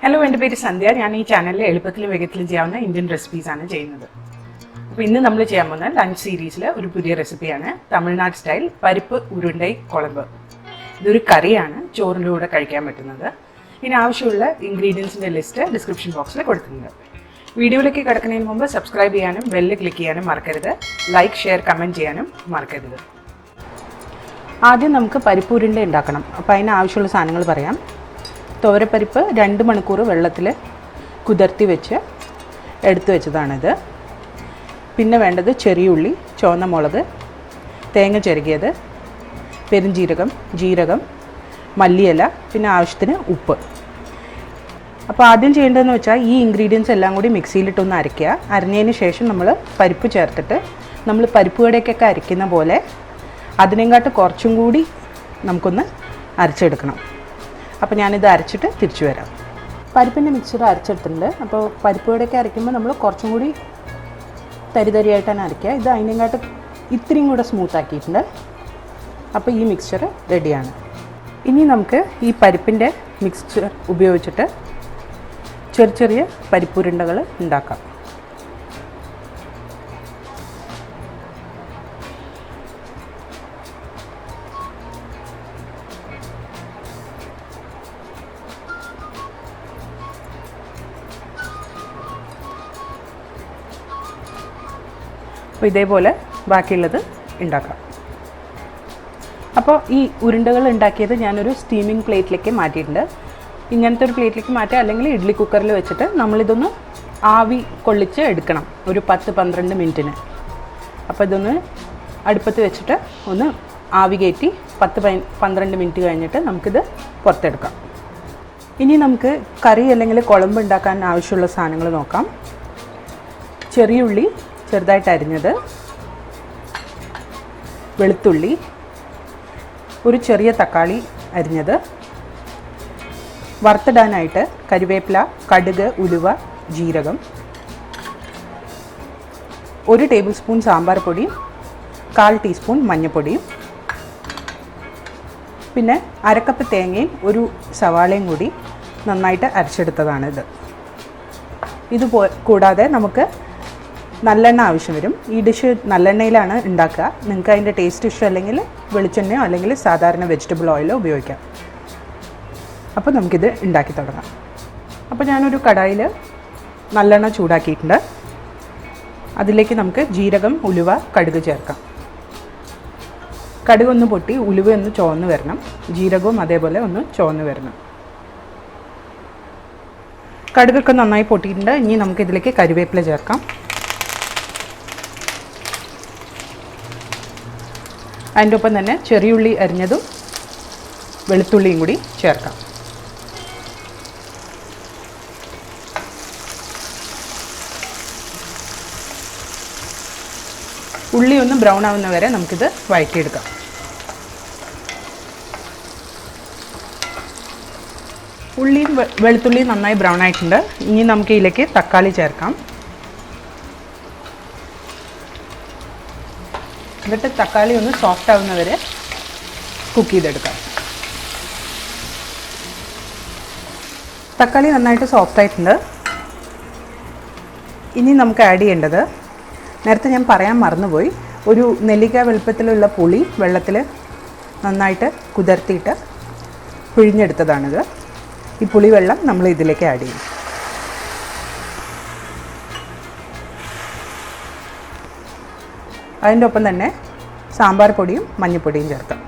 Hello, എൻ്റെ പേര് സന്ധ്യ. ഞാൻ ഈ ചാനലിൽ എളുപ്പത്തിലും വേഗത്തിലും ചെയ്യാവുന്ന ഇന്ത്യൻ റെസിപ്പീസാണ് ചെയ്യുന്നത്. അപ്പോൾ ഇന്ന് നമ്മൾ ചെയ്യാൻ പോകുന്ന ലഞ്ച് സീരീസിൽ ഒരു പുതിയ റെസിപ്പിയാണ് തമിഴ്നാട് സ്റ്റൈൽ പരിപ്പ് ഉരുണ്ടൈ കുളമ്പ്. ഇതൊരു കറിയാണ്, ചോറിൻ്റെ കൂടെ കഴിക്കാൻ പറ്റുന്നത്. ഇതിന് ആവശ്യമുള്ള ഇൻഗ്രീഡിയൻസിൻ്റെ ലിസ്റ്റ് ഡിസ്ക്രിപ്ഷൻ ബോക്സിൽ കൊടുത്തിട്ടുണ്ട്. വീഡിയോയിലേക്ക് കിടക്കുന്നതിന് മുമ്പ് സബ്സ്ക്രൈബ് ചെയ്യാനും ബെല്ല് ക്ലിക്ക് ചെയ്യാനും മറക്കരുത്. ലൈക്ക്, ഷെയർ, കമൻറ്റ് ചെയ്യാനും മറക്കരുത്. ആദ്യം നമുക്ക് പരിപ്പ് ഉരുണ്ട ഉണ്ടാക്കണം. അപ്പോൾ അതിന് ആവശ്യമുള്ള സാധനങ്ങൾ പറയാം. തോരപ്പരിപ്പ് 2 മണിക്കൂർ വെള്ളത്തിൽ കുതിർത്തി വെച്ച് എടുത്തു വെച്ചതാണിത്. പിന്നെ വേണ്ടത് ചെറിയുള്ളി, ചുവന്ന മുളക്, തേങ്ങ ചിരകിയത്, പെരുംജീരകം, ജീരകം, മല്ലിയില, പിന്നെ ആവശ്യത്തിന് ഉപ്പ്. അപ്പോൾ ആദ്യം ചെയ്യേണ്ടതെന്ന് വെച്ചാൽ ഈ ഇൻഗ്രീഡിയൻസ് എല്ലാം കൂടി മിക്സിയിലിട്ടൊന്ന് അരയ്ക്കുക. അരഞ്ഞതിന് ശേഷം നമ്മൾ പരിപ്പ് ചേർത്തിട്ട് നമ്മൾ പരിപ്പ് വടയ്ക്കൊക്കെ അരയ്ക്കുന്ന പോലെ അതിനെക്കാട്ട് കുറച്ചും കൂടി നമുക്കൊന്ന് അരച്ചെടുക്കണം. അപ്പോൾ ഞാനിത് അരച്ചിട്ട് തിരിച്ചു വരാം. പരിപ്പിൻ്റെ മിക്സർ അരച്ചെടുത്തിട്ടുണ്ട്. അപ്പോൾ പരിപ്പ് വടയൊക്കെ അരയ്ക്കുമ്പോൾ നമ്മൾ കുറച്ചും കൂടി തരിതരിയായിട്ടാണ് അരയ്ക്കുക. ഇത് അതിനെക്കാട്ട് ഇത്രയും കൂടെ സ്മൂത്താക്കിയിട്ടുണ്ട്. അപ്പോൾ ഈ മിക്സ്ചർ റെഡിയാണ്. ഇനി നമുക്ക് ഈ പരിപ്പിൻ്റെ മിക്സ്ചർ ഉപയോഗിച്ചിട്ട് ചെറിയ ചെറിയ പരിപ്പുരുണ്ടകൾ ഉണ്ടാക്കാം. അപ്പോൾ ഇതേപോലെ ബാക്കിയുള്ളത് ഉണ്ടാക്കാം. അപ്പോൾ ഈ ഉരുണ്ടകൾ ഉണ്ടാക്കിയത് ഞാനൊരു സ്റ്റീമിംഗ് പ്ലേറ്റിലേക്ക് മാറ്റിയിട്ടുണ്ട്. ഇങ്ങനത്തെ ഒരു പ്ലേറ്റിലേക്ക് മാറ്റുക, അല്ലെങ്കിൽ ഇഡ്ഡലി കുക്കറിൽ വെച്ചിട്ട് നമ്മളിതൊന്ന് ആവി കൊള്ളിച്ച് എടുക്കണം ഒരു 10-12 മിനിറ്റിന്. അപ്പോൾ ഇതൊന്ന് അടുപ്പത്ത് വെച്ചിട്ട് ഒന്ന് ആവി കയറ്റി 10-12 മിനിറ്റ് കഴിഞ്ഞിട്ട് നമുക്കിത് പുറത്തെടുക്കാം. ഇനി നമുക്ക് കറി അല്ലെങ്കിൽ കുഴമ്പ് ഉണ്ടാക്കാൻ ആവശ്യമുള്ള സാധനങ്ങൾ നോക്കാം. ചെറിയുള്ളി ചെറുതായിട്ട് അരിഞ്ഞത്, വെളുത്തുള്ളി, ഒരു ചെറിയ തക്കാളി അരിഞ്ഞത്, വറുത്തിടാനായിട്ട് കരിവേപ്പില, കടുക്, ഉലുവ, ജീരകം, 1 ടേബിൾ സ്പൂൺ സാമ്പാർ പൊടിയും 1/4 ടീസ്പൂൺ മഞ്ഞൾപ്പൊടിയും, പിന്നെ 1/2 കപ്പ് തേങ്ങയും 1 സവാളയും കൂടി നന്നായിട്ട് അരച്ചെടുത്തതാണിത്. ഇത് കൂടാതെ നമുക്ക് നല്ലെണ്ണ ആവശ്യം വരും. ഈ ഡിഷ് നല്ലെണ്ണയിലാണ് ഉണ്ടാക്കുക. നിങ്ങൾക്ക് അതിൻ്റെ ടേസ്റ്റ് ഇഷ്ടമല്ലെങ്കിൽ വെളിച്ചെണ്ണയോ അല്ലെങ്കിൽ സാധാരണ വെജിറ്റബിൾ ഓയിലോ ഉപയോഗിക്കാം. അപ്പോൾ നമുക്കിത് ഉണ്ടാക്കി തുടങ്ങാം. അപ്പോൾ ഞാനൊരു കടായിൽ നല്ലെണ്ണ ചൂടാക്കിയിട്ടുണ്ട്. അതിലേക്ക് നമുക്ക് ജീരകം, ഉലുവ, കടുക് ചേർക്കാം. കടുക് ഒന്ന് പൊട്ടി ഉലുവ ഒന്ന് ചുവന്ന് വരണം. ജീരകവും അതേപോലെ ഒന്ന് ചുവന്ന് വരണം. കടുകൊക്കെ നന്നായി പൊട്ടിയിട്ടുണ്ട്. ഇനി നമുക്കിതിലേക്ക് കരിവേപ്പില ചേർക്കാം. അതിൻ്റെ ഒപ്പം തന്നെ ചെറിയുള്ളി അരിഞ്ഞതും വെളുത്തുള്ളിയും കൂടി ചേർക്കാം. ഉള്ളി ഒന്ന് ബ്രൗൺ ആവുന്ന വരെ നമുക്കിത് വഴറ്റിയെടുക്കാം. ഉള്ളിയും വെളുത്തുള്ളിയും നന്നായി ബ്രൗൺ ആയിട്ടുണ്ട്. ഇനി നമുക്ക് ഇതിലേക്ക് തക്കാളി ചേർക്കാം. എന്നിട്ട് തക്കാളി ഒന്ന് സോഫ്റ്റ് ആവുന്നവരെ കുക്ക് ചെയ്തെടുക്കാം. തക്കാളി നന്നായിട്ട് സോഫ്റ്റ് ആയിട്ടുണ്ട്. ഇനി നമുക്ക് ആഡ് ചെയ്യേണ്ടത്, നേരത്തെ ഞാൻ പറയാൻ മറന്നുപോയി, ഒരു നെല്ലിക്ക വലുപ്പത്തിലുള്ള പുളി വെള്ളത്തിൽ നന്നായിട്ട് കുതിർത്തിയിട്ട് പിഴിഞ്ഞെടുത്തതാണിത്. ഈ പുളി വെള്ളം നമ്മൾ ഇതിലേക്ക് ആഡ് ചെയ്യും. അതിൻ്റെ ഒപ്പം തന്നെ സാമ്പാർ പൊടിയും മഞ്ഞൾപ്പൊടിയും ചേർക്കാം.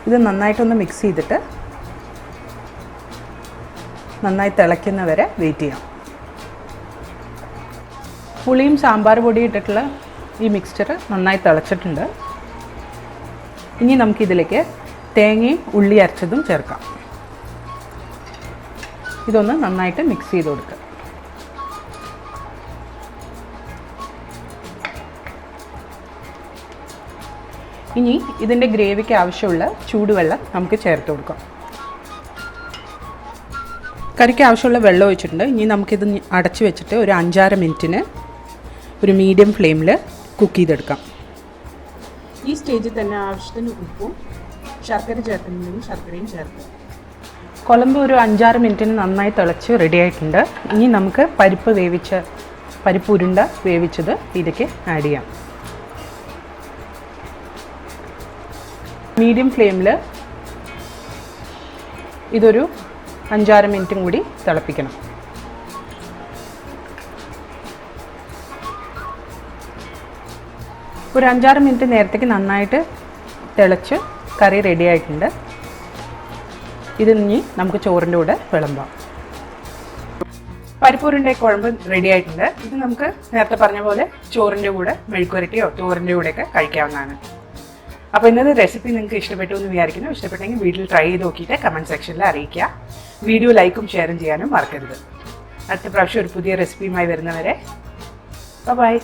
ഇത് നന്നായിട്ടൊന്ന് മിക്സ് ചെയ്തിട്ട് നന്നായി തിളയ്ക്കുന്നവരെ വെയിറ്റ് ചെയ്യാം. പുളിയും സാമ്പാർ പൊടിയും ഇട്ടിട്ടുള്ള ഈ മിക്സ്ചർ നന്നായി തിളച്ചിട്ടുണ്ട്. ഇനി നമുക്കിതിലേക്ക് തേങ്ങയും ഉള്ളി അരച്ചതും ചേർക്കാം. ഇതൊന്ന് നന്നായിട്ട് മിക്സ് ചെയ്ത് കൊടുക്കുക. ഇനി ഇതിൻ്റെ ഗ്രേവിക്ക് ആവശ്യമുള്ള ചൂടുവെള്ളം നമുക്ക് ചേർത്ത് കൊടുക്കാം. കറിക്ക് ആവശ്യമുള്ള വെള്ളം ഒഴിച്ചിട്ടുണ്ട്. ഇനി നമുക്കിത് അടച്ചു വെച്ചിട്ട് ഒരു 5-6 മിനിറ്റിന് ഒരു മീഡിയം ഫ്ലെയിമിൽ കുക്ക് ചെയ്തെടുക്കാം. ഈ സ്റ്റേജിൽ തന്നെ ആവശ്യത്തിന് ഉപ്പും ശർക്കര ചേർക്കുന്നുണ്ടെങ്കിൽ ശർക്കരയും ചേർക്കുക. കുഴമ്പ് ഒരു 5-6 മിനിറ്റിന് നന്നായി തിളച്ച് റെഡി ആയിട്ടുണ്ട്. ഇനി നമുക്ക് പരിപ്പ് ഉരുണ്ട വേവിച്ചത് ഇതിലേക്ക് ആഡ് ചെയ്യാം. മീഡിയം ഫ്ലെയിമിൽ ഇതൊരു 5-6 മിനിറ്റും കൂടി തിളപ്പിക്കണം. ഒരു 5-6 മിനിറ്റ് നേരത്തേക്ക് നന്നായിട്ട് തിളച്ച് കറി റെഡി ആയിട്ടുണ്ട്. ഇത് ഇനി നമുക്ക് ചോറിൻ്റെ കൂടെ വിളമ്പാം. പരിപ്പൂരിൻ്റെ കുഴമ്പ് റെഡി ആയിട്ടുണ്ട്. ഇത് നമുക്ക് നേരത്തെ പറഞ്ഞ പോലെ ചോറിൻ്റെ കൂടെ മെഴുക്കുവരട്ടിയോ ചോറിൻ്റെ കൂടെയൊക്കെ കഴിക്കാവുന്നതാണ്. അപ്പോൾ ഇന്നത്തെ റെസിപ്പി നിങ്ങൾക്ക് ഇഷ്ടപ്പെട്ടു എന്ന് വിചാരിക്കുന്നു. ഇഷ്ടപ്പെട്ടെങ്കിൽ വീട്ടിൽ ട്രൈ ചെയ്ത് നോക്കിയിട്ട് കമൻറ്റ് സെക്ഷനിൽ അറിയിക്കുക. വീഡിയോ ലൈക്കും ഷെയറും ചെയ്യാനും മറക്കരുത്. അടുത്ത പ്രാവശ്യം ഒരു പുതിയ റെസിപ്പിയുമായി വരുന്നവരെ ബൈ.